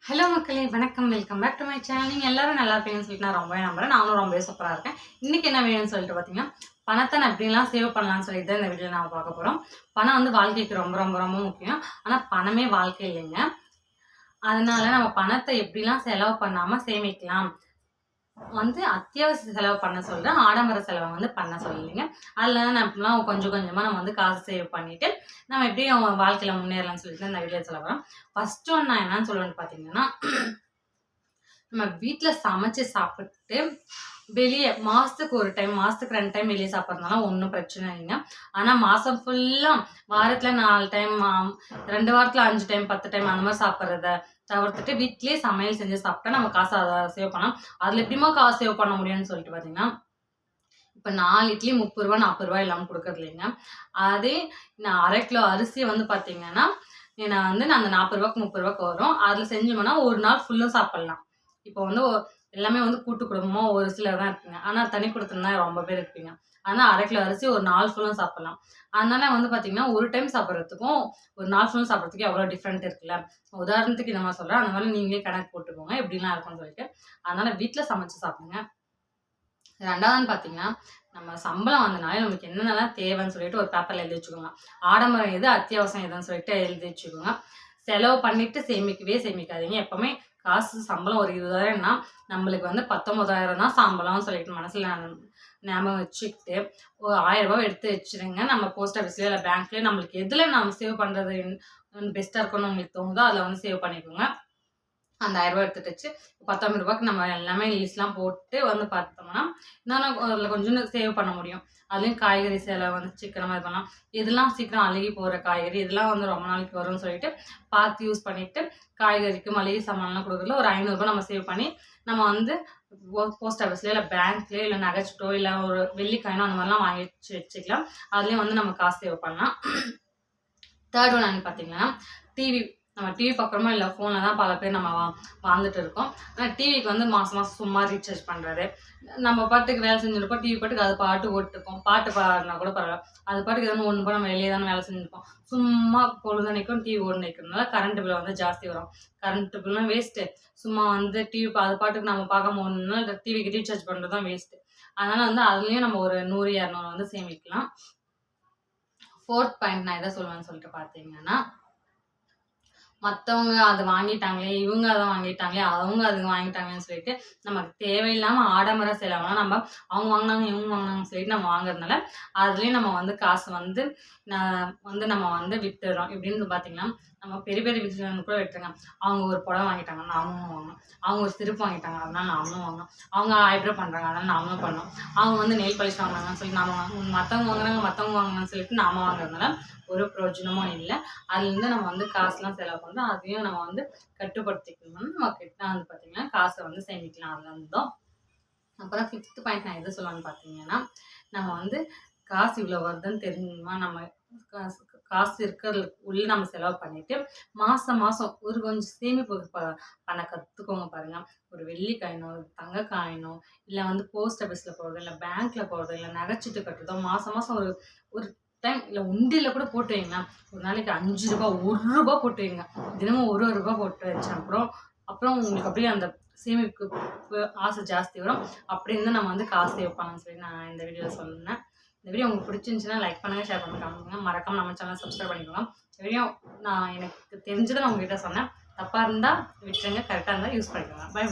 Hello மக்களே, வணக்கம். Welcome back to my channel. நீங்கள் எல்லாரும் நல்லா இருப்பீங்கன்னு சொல்லிட்டு நான் ரொம்பவே நம்புறேன். நானும் ரொம்பவே சூப்பராக இருக்கேன். இன்றைக்கி என்ன வேணும்னு சொல்லிட்டு பார்த்தீங்கன்னா, பணத்தை நான் எப்படிலாம் சேவ் பண்ணலான்னு சொல்லிட்டு தான் இந்த வீடியோவில் நான் பார்க்க போகிறோம். பணம் வந்து வாழ்க்கைக்கு ரொம்ப ரொம்ப ரொம்ப முக்கியம். ஆனால் பணமே வாழ்க்கை இல்லைங்க. அதனால நம்ம பணத்தை எப்படிலாம் செலவு பண்ணாமல் சேமிக்கலாம் வந்து அத்தியாவசிய செலவு பண்ண சொல்கிறேன். ஆடம்பர செலவை வந்து பண்ண சொல்லலைங்க. அதில் நம்மளாம் கொஞ்சம் கொஞ்சமாக நம்ம வந்து காசு சேவ் பண்ணிவிட்டு நம்ம எப்படியும் வாழ்க்கையில் முன்னேறலாம்னு சொல்லிட்டு இந்த வீடியோ சொல்ல போகிறோம். ஃபர்ஸ்ட் ஒன் நான் என்னன்னு சொல்லுவேன்னு பார்த்தீங்கன்னா, நம்ம வீட்டில் சமைச்சு சாப்பிட்டு வெளியே மாதத்துக்கு ஒரு டைம், மாதத்துக்கு 2 டைம் வெளியே சாப்பிட்றதுனால ஒன்றும் பிரச்சனை இல்லைங்க. ஆனால் மாதம் ஃபுல்லாக வாரத்தில் 4 டைம், 2 வாரத்தில் 5 டைம், 10 டைம் அந்த மாதிரி சாப்பிட்றத தவிர்த்துட்டு வீட்லேயே சமையல் செஞ்சு சாப்பிட்டா நம்ம காசு அதை சேவ் பண்ணலாம். அதில் எப்படிமா காசு சேவ் பண்ண முடியும்னு சொல்லிட்டு பார்த்தீங்கன்னா, இப்போ 4 இட்லி ரூ. 30 ரூ. 40 இல்லாமல் கொடுக்கறது இல்லைங்க. அதே நான் 1/2 கிலோ அரிசியை வந்து பார்த்தீங்கன்னா, நான் வந்து அந்த ரூ. 40 ரூ. 30 வரும். அதில் செஞ்சோம்னா ஒரு நாள் ஃபுல்லும் சாப்பிட்லாம். இப்போ வந்து எல்லாமே வந்து கூட்டு குடும்பமாக ஒரு சிலர் தான் இருப்பீங்க. ஆனால் தனி குடும்பம் தான் ரொம்ப பேர் இருப்பீங்க. ஆனால் 1/2 கிலோ அரிசி ஒரு நாள் ஃபுல்லும் சாப்பிட்லாம். அதனால வந்து பார்த்தீங்கன்னா, ஒரு டைம் சாப்பிட்றதுக்கும் ஒரு நாள் ஃபுல்லும் சாப்பிட்றதுக்கும் எவ்வளோ டிஃப்ரெண்ட் இருக்குல்ல. உதாரணத்துக்கு இந்த மாதிரி சொல்கிறேன். அந்த மாதிரி நீங்களே கணக்கு போட்டுக்கோங்க எப்படிலாம் இருக்கும்னு சொல்லிட்டு. அதனால வீட்டில் சமைச்சு சாப்பிடுங்க. 2வதுன்னு பார்த்தீங்கன்னா, நம்ம சம்பளம் வந்தனாலே நமக்கு என்னென்னலாம் தேவைன்னு சொல்லிட்டு ஒரு பேப்பரில் எழுதி வச்சுக்கோங்க. ஆடம்பரம் எது, அத்தியாவசியம் எதுன்னு சொல்லிட்டு எழுதி வச்சுக்கோங்க. செலவு பண்ணிட்டு சேமிக்காதீங்க. எப்பவுமே காசு சம்பளம் ஒரு 20,000ன்னா நம்மளுக்கு வந்து 19,000 தான் சம்பளம்னு சொல்லிட்டு மனசில் ஞாபகம் வச்சுக்கிட்டு ஒரு 1000 ரூபாய் எடுத்து வச்சுருங்க. நம்ம போஸ்ட் ஆஃபீஸ்லேயோ இல்லை பேங்க்லேயோ நம்மளுக்கு எதில் நம்ம சேவ் பண்ணுறது பெஸ்ட்டாக இருக்குன்னு உங்களுக்கு தோணுதோ அதில் வந்து சேவ் பண்ணிக்கோங்க. அந்த 1000 ரூபாய் எடுத்துட்டு வச்சு 19 ரூபாய்க்கு நம்ம எல்லாமே லிஸ்ட்லாம் போட்டு வந்து பார்த்தோம்னா இன்னும் அதில் கொஞ்சம் சேவ் பண்ண முடியும். அதுலேயும் காய்கறி செலவு வந்து சிக்கனமாக இது பண்ணலாம். இதெல்லாம் சீக்கிரம் அழுகி போகிற காய்கறி இதெல்லாம் வந்து ரொம்ப நாளைக்கு வரும்னு சொல்லிட்டு பார்த்து யூஸ் பண்ணிவிட்டு காய்கறிக்கு மளிகை சாமான்லாம் கொடுக்குறதுல ஒரு 500 ரூபாய் நம்ம சேவ் பண்ணி நம்ம வந்து போஸ்ட் ஆஃபீஸ்லேயோ இல்லை பேங்க்லேயோ இல்லை நகைச்சிட்டோ இல்லை ஒரு வெள்ளிக்காயினோ அந்த மாதிரிலாம் வாங்கி வச்சுக்கலாம். அதுலேயும் வந்து நம்ம காசு சேவ் பண்ணலாம். 3rd ஒன் என்னன்னு பார்த்தீங்கன்னா, டிவி. நம்ம டிவி பார்க்குறோமோ இல்லை ஃபோனில் தான் பல பேர் நம்ம வாழ்ந்துட்டு இருக்கோம். ஆனால் டிவிக்கு வந்து மாதம் மாதம் சும்மா ரீசார்ஜ் பண்ணுறது, நம்ம பாட்டுக்கு வேலை செஞ்சுருப்போம். டிவி பாட்டுக்கு அது பாட்டு ஓட்டுருக்கோம். பாட்டு பாடினா கூட பரவாயில்ல. அது பாட்டுக்கு எதாவது ஒன்று போய் நம்ம வெளியே தானே வேலை செஞ்சுருப்போம். சும்மா பொழுதுனைக்கும் டிவி ஓடு நிற்கிறதுனால கரண்ட் பில் வந்து ஜாஸ்தி வரும். கரண்ட் பில்லும் வேஸ்ட்டு. சும்மா வந்து டிவி அது பாட்டுக்கு நம்ம பார்க்காம ஒன்றுனா இந்த டிவிக்கு ரீசார்ஜ் பண்ணுறது தான் வேஸ்ட்டு. அதனால் வந்து அதுலேயும் நம்ம ஒரு 100, 200 வந்து சேமிக்கலாம். 4th பாயிண்ட் நான் எதை சொல்லுவேன்னு சொல்லிட்டு பார்த்தீங்கன்னா, மற்றவங்க அது வாங்கிட்டாங்களே, இவங்க அதை வாங்கிட்டாங்களே, அவங்க அது வாங்கிட்டாங்களேன்னு சொல்லிட்டு நமக்கு தேவையில்லாமல் ஆடம்பர செலவெல்லாம் நம்ம அவங்க வாங்கினாங்க இவங்க வாங்கினாங்கன்னு சொல்லிட்டு நம்ம வாங்குறதுனால அதுலேயும் நம்ம வந்து காசு வந்து நம்ம வந்து விட்டுறோம். எப்படின்னு பார்த்தீங்கன்னா, நம்ம பெரிய பெரிய பிஸ்னஸ் கூட விட்டுருங்க. அவங்க ஒரு புடவை வாங்கிட்டாங்க, நாமளும் வாங்கணும். அவங்க ஒரு செருப்பு வாங்கிட்டாங்க, அதனால நாமளும் வாங்கணும். அவங்க ஐப்ரோ பண்ணுறாங்க, அதனால நாமளும் பண்ணணும். அவங்க வந்து நெயில் பாலிஷ் வாங்கினாங்கன்னு சொல்லி நாம மற்றவங்க வாங்குறாங்கன்னு சொல்லிட்டு நாம வாங்குறதுனால ஒரு பிரயோஜனமும் இல்லை. அதுலேருந்து நம்ம வந்து காசுலாம் செலவு பண்ணுறோம். அதையும் நம்ம வந்து கட்டுப்படுத்திக்கணும்னு நம்ம கிட்ட வந்து பார்த்தீங்கன்னா காசை வந்து சேமிக்கலாம். அதில் இருந்தோம். அப்புறம் 5th பாயிண்ட் நான் எது சொல்லலான்னு பார்த்தீங்கன்னா, நம்ம வந்து காசு இவ்வளோ வருதுன்னு தெரிஞ்சுமா நம்ம காசு இருக்கிறது உள்ள நம்ம செலவு பண்ணிட்டு மாதம் ஒரு கொஞ்சம் சேமிப்பு பண்ண கற்றுக்கோங்க. பாருங்க, ஒரு வெள்ளி காயினோ, தங்க காயினோ, இல்லை வந்து போஸ்ட் ஆஃபீஸில் போடுறது, இல்லை பேங்க்கில் போடுறது, இல்லை நகைச்சீட்டு கட்டுறதோ மாதம் ஒரு டைம் இல்லை உண்டியில் கூட போட்டு வைங்க. ஒரு நாளைக்கு 5 ரூபாய், 1 ரூபாய் போட்டு வைங்க. தினமும் 1 ரூபாய் போட்டு வச்ச அப்புறம் உங்களுக்கு அப்படியே அந்த சேமிப்பு ஆசை ஜாஸ்தி வரும். அப்படின்னு நம்ம வந்து காசு சேவ் பண்ணலாம்னு சொல்லி நான் இந்த வீடியோவில் சொன்னேன். இந்த வீடியோ உங்களுக்கு பிடிச்சிருந்துச்சுன்னா லைக் பண்ணுங்கள், ஷேர் பண்ணுங்க, கமெண்ட் பண்ணுங்கள். மறக்காம நம்ம சேனல் சப்ஸ்கிரைப் பண்ணிக்கோங்க. இந்த வீடியோ நான் எனக்கு தெரிஞ்சதை நான் உங்ககிட்ட சொன்னேன். தப்பாக இருந்தால் விட்டுருங்க, கரெக்டாக இருந்தால் யூஸ் பண்ணிக்கோங்க. பை.